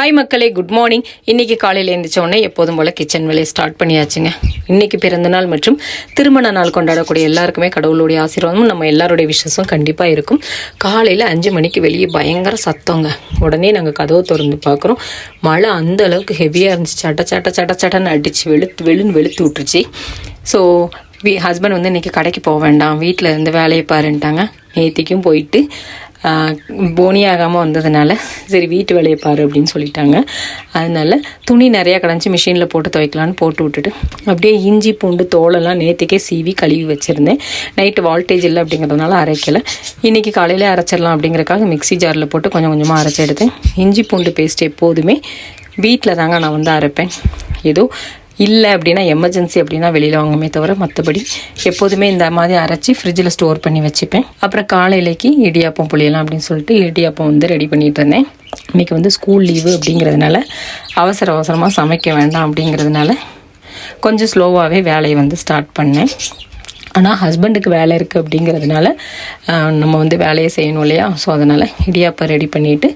Hi மக்களே, good morning. இன்றைக்கி காலையில் எழுந்திரிச்சோடனே எப்போதும் போல் கிச்சன் வேலையை ஸ்டார்ட் பண்ணியாச்சுங்க. இன்றைக்கி பிறந்தநாள் மற்றும் திருமண நாள் கொண்டாடக்கூடிய எல்லாருக்குமே கடவுளுடைய ஆசீர்வாதமும் நம்ம எல்லாருடைய விஷஸும் கண்டிப்பாக இருக்கும். காலையில் 5 மணிக்கு வெளியே பயங்கர சத்தங்க. உடனே நாங்கள் கதவை திறந்து பார்க்குறோம். மழை அந்த அளவுக்கு ஹெவியாக இருந்துச்சு. சட்டன்னு அடித்து வெளுன்னு வெளுத்து விட்டுருச்சு. ஸோ ஹஸ்பண்ட் வந்து இன்றைக்கி கடைக்கு போக வேண்டாம், வீட்டில் இருந்து வேலையை பாருன்ட்டாங்க. நேற்றுக்கும் போயிட்டு போனியாகாமல் வந்ததுனால சரி வீட்டு வேலையை பாரு அப்படின்னு சொல்லிட்டாங்க. அதனால துணி நிறையா கிடஞ்சி மிஷினில் போட்டு துவைக்கலான்னு போட்டு விட்டுட்டு அப்படியே இஞ்சி பூண்டு தோலெல்லாம் நேற்றுக்கே சீவி கழுவி வச்சுருந்தேன். நைட்டு வால்டேஜ் இல்லை அப்படிங்கிறதுனால அரைக்கலை. இன்றைக்கி காலையில் அரைச்சிடலாம் அப்படிங்கிறக்காக மிக்ஸி ஜாரில் போட்டு கொஞ்சம் கொஞ்சமாக அரைச்சி எடுத்தேன். இஞ்சி பூண்டு பேஸ்ட் எப்போதுமே வீட்டில் தாங்க நான் வந்து அரைப்பேன். ஏதோ இல்லை அப்படின்னா எமர்ஜென்சி அப்படின்னா வெளியில் வாங்குமே தவிர மற்றபடி எப்போதுமே இந்த மாதிரி அரைச்சி ஃப்ரிட்ஜில் ஸ்டோர் பண்ணி வச்சுப்பேன். அப்புறம் காலையிலேக்கு இடியாப்பம் புளியலாம் அப்படின்னு சொல்லிட்டு இடியாப்பம் வந்து ரெடி பண்ணிகிட்டு இருந்தேன். இன்றைக்கி வந்து ஸ்கூல் லீவு அப்படிங்கிறதுனால அவசரமாக சமைக்க வேண்டாம் அப்படிங்கிறதுனால கொஞ்சம் ஸ்லோவாகவே வேலையை வந்து ஸ்டார்ட் பண்ணேன். ஆனால் ஹஸ்பண்டுக்கு வேலை இருக்குது அப்படிங்கிறதுனால நம்ம வந்து வேலையை செய்யணும் இல்லையா. ஸோ அதனால் இடியாப்பம் ரெடி பண்ணிவிட்டு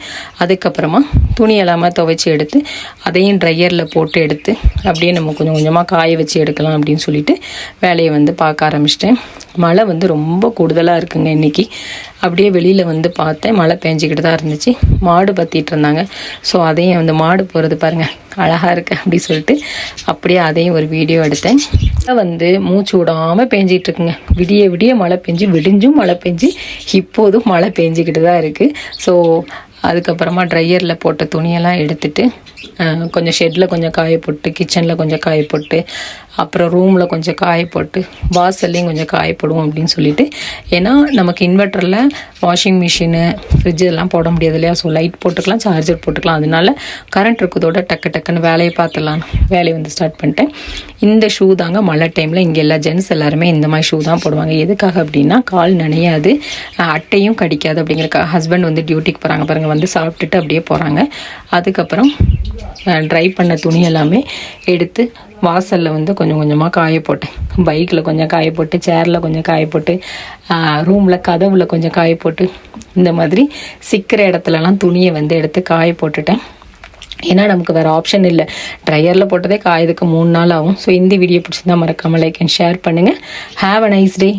அதுக்கப்புறமா துணி எல்லாமே துவைச்சி எடுத்து அதையும் ட்ரையரில் போட்டு எடுத்து அப்படியே நம்ம கொஞ்சம் கொஞ்சமாக காய வச்சு எடுக்கலாம் அப்படின்னு சொல்லிட்டு வேலையை வந்து பார்க்க ஆரம்பிச்சிட்டேன். மழை வந்து ரொம்ப கூடுதலாக இருக்குங்க இன்றைக்கி. அப்படியே வெளியில் வந்து பார்த்தேன், மழை பெஞ்சிக்கிட்டு தான் இருந்துச்சு. மாடு பற்றிட்டு இருந்தாங்க. ஸோ அதையும் அந்த மாடு போகிறது பாருங்கள் அழகாக இருக்குது அப்படி சொல்லிட்டு அப்படியே அதையும் ஒரு வீடியோ எடுத்தேன். வந்து மூச்சு விடாமல் பெஞ்சிகிட்ருக்குங்க. விடிய மழை பெஞ்சு விடிஞ்சும் மழை பெஞ்சு இப்போதும் மழை பெஞ்சிக்கிட்டு தான் இருக்குது. ஸோ அதுக்கப்புறமா ட்ரையரில் போட்ட துணியெல்லாம் எடுத்துட்டு கொஞ்சம் ஷெட்டில் கொஞ்சம் காய போட்டு, கிச்சனில் கொஞ்சம் காய போட்டு, அப்புறம் ரூமில் கொஞ்சம் காய போட்டு, வாசல்லையும் கொஞ்சம் காய போடுவோம் அப்படின்னு சொல்லிட்டு. ஏன்னா நமக்கு இன்வெர்ட்டரில் வாஷிங் மிஷினு ஃப்ரிட்ஜ் எல்லாம் போட முடியாது இல்லையா. ஸோ லைட் போட்டுக்கலாம், சார்ஜர் போட்டுக்கலாம். அதனால கரண்ட் இருக்கிறதோட டக்குன்னு வேலையை பார்த்துடலாம் வேலையை வந்து ஸ்டார்ட் பண்ணிட்டேன். இந்த ஷூ தாங்க மழை டைமில் இங்கே எல்லா ஜென்ஸ் எல்லாருமே இந்த மாதிரி ஷூ தான் போடுவாங்க. எதுக்காக அப்படின்னா கால் நனையாது, அட்டையும் கடிக்காது அப்படிங்கிறக்காக. ஹஸ்பண்ட் வந்து டியூட்டிக்கு போகிறாங்க பாருங்கள், வந்து சாப்பிட்டுட்டு அப்படியே போகிறாங்க. அதுக்கப்புறம் ட்ரை பண்ண துணி எல்லாமே எடுத்து வாசலில் வந்து கொஞ்சம் கொஞ்சமாக காய போட்டேன். பைக்கில் கொஞ்சம் காய போட்டு, சேரில் கொஞ்சம் காய போட்டு, ரூமில் கதவில் கொஞ்சம் காய போட்டு, இந்த மாதிரி சிக்கிற இடத்துலலாம் துணியை வந்து எடுத்து காய போட்டுட்டேன். ஏன்னா நமக்கு வேறு ஆப்ஷன் இல்லை. ட்ரையரில் போட்டதே காயதுக்கு 3 நாள் ஆகும். ஸோ இந்த வீடியோ பிடிச்சிருந்தா மறக்காமல் லைக் அண்ட் ஷேர் பண்ணுங்கள். Have a nice day.